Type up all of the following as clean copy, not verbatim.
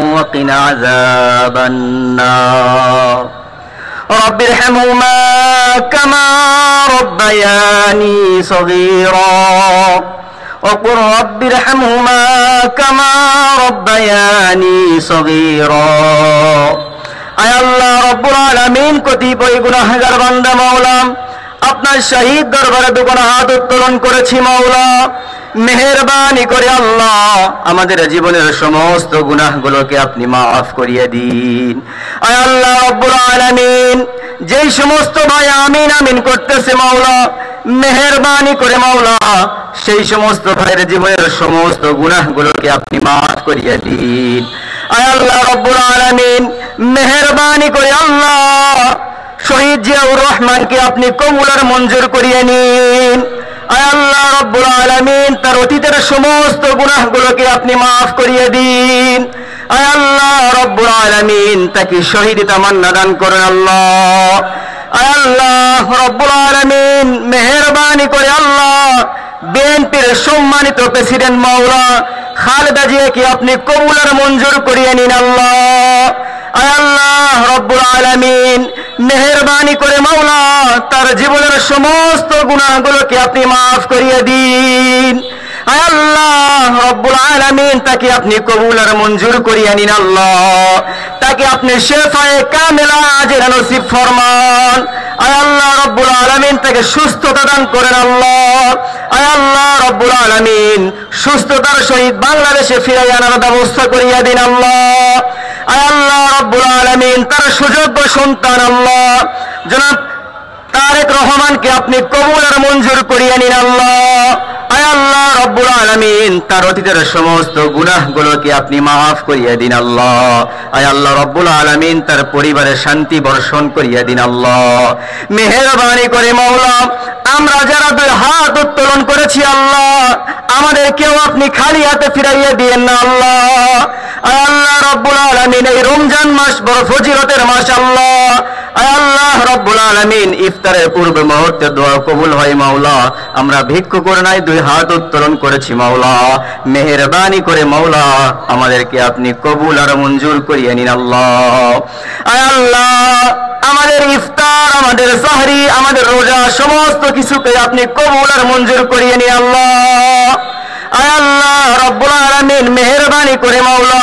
وقنا عذاب النار رب ارحمهما كما ربياني صغيرا وقل رب ارحمهما كما ربياني صغيرا আয় আল্লাহ রব্বুল আলামিন কতিপয় গুনাহগার বান্দা মাওলা আপনার শহীদ দরবারে দুগুণ হাত উত্তোলন করেছি মাওলা মেহেরবানি করে আল্লাহ আমাদের জীবনের সমস্ত গুনাহগুলোকে আপনি মাফ করিয়ে দিন আয় আল্লাহ রব্বুল আলামিন যেই সমস্ত ভাই আমিন আমিন করতেছে মাওলা মেহেরবানি করে মাওলা সেই সমস্ত ভাইয়ের জীবনের সমস্ত গুনাহগুলোকে আপনি মাফ করিয়ে দিন আয় আল্লাহ রব্বুল আলামিন মেহেরবানি করে আল্লাহ শহীদ জিয়াউর রহমানকে আপনি কবুল আর মঞ্জুর করিয়ে নিন আয় আল্লাহ রব্বুল আলামিন তার অতীতের সমস্ত গুনাহগুলোকে আপনি মাফ করিয়ে দিন আয় আল্লাহ রব্বুল আলামিন তাকে শহীদ তামান্না দান করেন আল্লাহ আয় আল্লাহ রব্বুল আলামিন মেহেরবানি করে আল্লাহ বিএনপির সম্মানিত প্রেসিডেন্ট মাওলা খালেদা জিয়াকে আপনি কবুল আর মঞ্জুর করিয়ে নিন আল্লাহ আয় আল্লাহ রব্বুল আলামিন মেহেরবানি করে মাওলা তার জীবনের সমস্ত গুনাহগুলোকে আপনি মাফ করিয়ে দিন আয় আল্লাহ রব্বুল আলামিন তাকে আপনি কবুল আর মঞ্জুর করিয়ে নিন আল্লাহ তাকে আপনি শেফায়ে কামেলা আজের নসিব ফরমান আয় আল্লাহ রব্বুল আলামিন তাকে সুস্থতা দান করেন আল্লাহ আয় আল্লাহ রব্বুল আলামিন সুস্থতার সহিত বাংলাদেশে ফিরিয়ে আনার ব্যবস্থা করিয়ে দিন আল্লাহ আয় আল্লাহ রব্বুল আলামিন তার সুযোগ্য সন্তান আল্লাহ জনাব তারেক রহমানকে আপনি কবুল আর মঞ্জুর করিয়ে নিন আল্লাহ আয় আল্লাহ রব্বুল আলামিন তার অতীতের সমস্ত গুনাহগুলোকে আপনি মাফ করিয়ে দিন আল্লাহ আয় আল্লাহ রব্বুল আলামিন তার পরিবারে শান্তি বর্ষণ করিয়ে দিন আল্লাহ মেহেরবানি করে মাওলা আমরা যারা দুই হাত উত্তোলন করেছি আল্লাহ আমাদেরকেও আপনি খালি হাতে ফিরাইয়ে দিয়েন না আল্লাহ আয় আল্লাহ রব্বুল আলামিন এই রমজান মাস বড় ফজিলতের মাস আল্লাহ আয় আল্লাহ রব্বুল আলামিন ইফতারের পূর্বে মুহূর্তে দোয়া কবুল হয় মাওলা আমরা ভিক্ষু করে নাই দুই হাত উত্তোলন করেছি মাওলা মেহেরবানি করে মাওলা আমাদেরকে আপনি কবুল আর মঞ্জুর করিয়ে নিন আল্লাহ আয় আল্লাহ আমাদের ইফতার আমাদের সাহরি আমাদের রোজা সমস্ত কিছুকে আপনি কবুল আর মঞ্জুর করিয়ে নিন আল্লাহ আয় আল্লাহ রব্বুল আলামিন মেহেরবানি করে মাওলা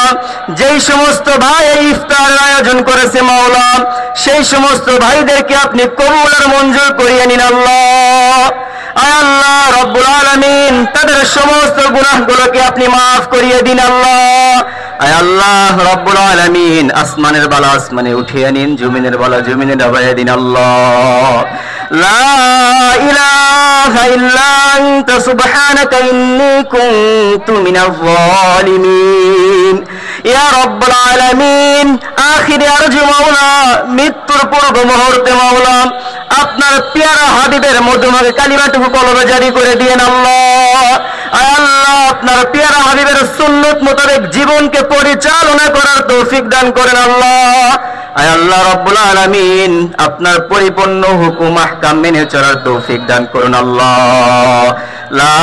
যেই সমস্ত ভাই ইফতারের আয়োজন করেছে মাওলা সেই সমস্ত ভাইদেরকে আপনি কবুল আর মঞ্জুর করিয়ে নিন আল্লাহ আয় আল্লাহ রব্বুল আলামিন তাদের সমস্ত গুনাহগুলোকে আপনি মাফ করিয়ে দিন আল্লাহ আয় আল্লাহ রব্বুল আলামিন আসমানের বালা আসমানে উঠিয়ে নিন জমিনের বালা জমিনে ডাবাইয়া দিন আল্লাহ লা ইলাহা ইল্লা আনতা সুবহানাকা ইন্নী কুনতু মিনাজ জালিমিন ইয়া রব্বুল আলামিন আখিরে আরজু মাওলা মৃত্যুর পূর্ব মুহূর্তে মাওলা আপনার পেয়ারা হাবিবের মধুময় কালিমাটুকু কলবে জারি করে দিয়েন আল্লাহ আয় আল্লাহ আপনার পেয়ারা হাবিবের সুন্নত মোতাবেক জীবনকে পরিচালনা করার তৌফিক দান করেন আল্লাহ আয় আল্লাহ রব্বুল আলামিন আপনার পরিপূর্ণ হুকুম আহকাম মেনে চলার তৌফিক দান করুন আল্লাহ লা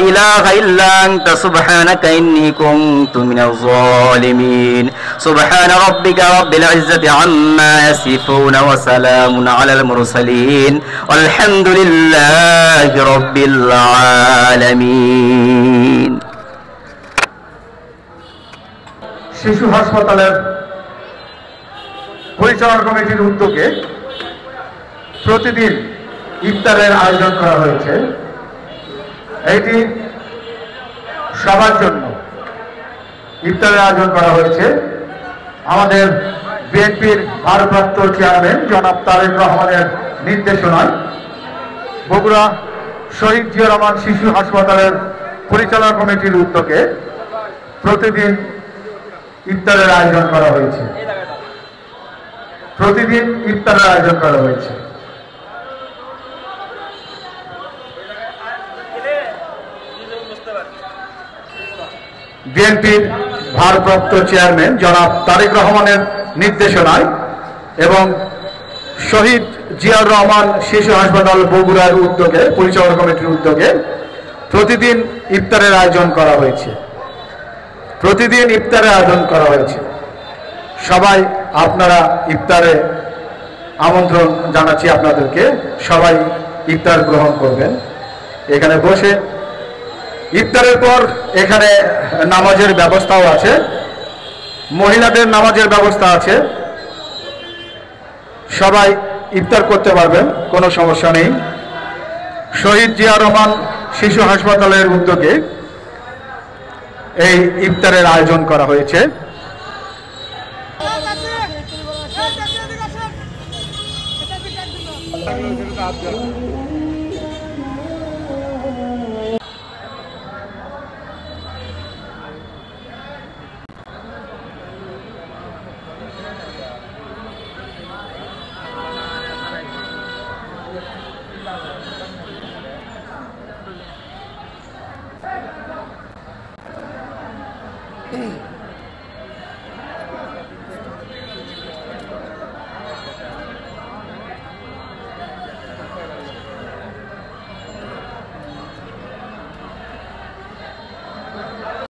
ইলাহা ইল্লা আনতা সুবহানাকা ইন্নী কুনতু মিনাজ জালিমিন সুবহান রাব্বিকা রাব্বিল ইজ্জাতি আম্মা ইয়াসিফুন ওয়া সালামুন আলাল মুরসালিন আলহামদুলিল্লাহি রাব্বিল আলামিন শিশু হাসপাতালের পরিচালনা কমিটির উদ্যোগে প্রতিদিন ইফতারের আয়োজন করা হয়েছে এটি সবার জন্য ইফতারের আয়োজন করা হয়েছে আমাদের বিএনপির ভারপ্রাপ্ত চেয়ারম্যান জনাব তারেক রহমানের নির্দেশনায় বগুড়া শহীদ জিয়াউর রহমান শিশু হাসপাতালের পরিচালনা কমিটির উদ্যোগে প্রতিদিন ইফতারের আয়োজন করা হয়েছে প্রতিদিন ইফতারের আয়োজন করা হয়েছে বিএনপির ভারপ্রাপ্ত চেয়ারম্যান জনাব তারেক রহমানের নির্দেশনায় এবং শহীদ জিয়াউর রহমান শিশু হাসপাতাল বগুড়ার উদ্যোগে পরিচালনা কমিটির উদ্যোগে প্রতিদিন ইফতারের আয়োজন করা হয়েছে প্রতিদিন ইফতারের আয়োজন করা হয়েছে সবাই আপনারা ইফতারে আমন্ত্রণ জানাচ্ছি আপনাদেরকে, সবাই ইফতার গ্রহণ করবেন এখানে বসে। ইফতারের পর এখানে নামাজের ব্যবস্থাও আছে, মহিলাদের নামাজের ব্যবস্থা আছে, সবাই ইফতার করতে পারবেন, কোনো সমস্যা নেই। শহীদ জিয়া রহমান শিশু হাসপাতালের উদ্যোগে এই ইফতারের আয়োজন করা হয়েছে। এটা